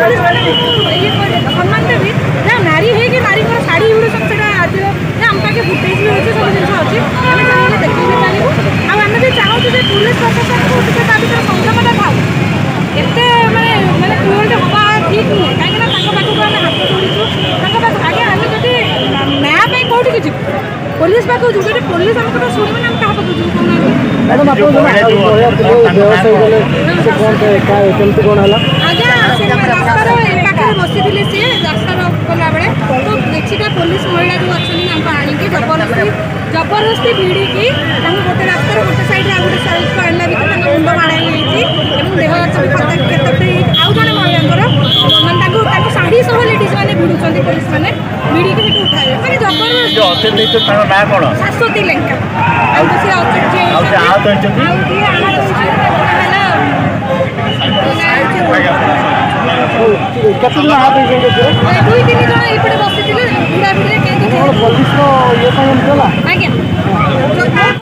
police मैंने ये सम्मान देवी ना नारी है कि नारी को शाढ़ी उड़ुसन से आज आम पाखे फुटेज भी अच्छे सब जिन अच्छी आम चाहिए देखी भी पारू आम भी चाहूँ जे पुलिस प्रशासन को भितर संयमता थाउ एत मानने मानने क्रूरता हवा ठीक नुहे कहीं पाखक आम हाथ जोड़ू आगे आम जब न्याय कौटी की पुलिस पाक जो पुलिस आम कथा शुणवे ना क्या पाक जी कहना मैडम आप रास्तार पाखे बसी सी रास्तार गला बेले तो किसी पुलिस महिला जो अच्छा आणिकी जबरदस्ती भिड़ी गोटे रास्तार गोटे सैड गोटे साइड को आना भितर मुंड माड़ाई देह केतोटे आउ जड़े महिला मैंने शाढ़ी सह लेडीज मैंने भिड़ुंट पुलिस मैंने भिड़िकी उठाए मैंने जबरदस्त शाश्वती लेंका दुई तीन जन ये बसी भिड़ा भिड़ी पुलिस आज्ञा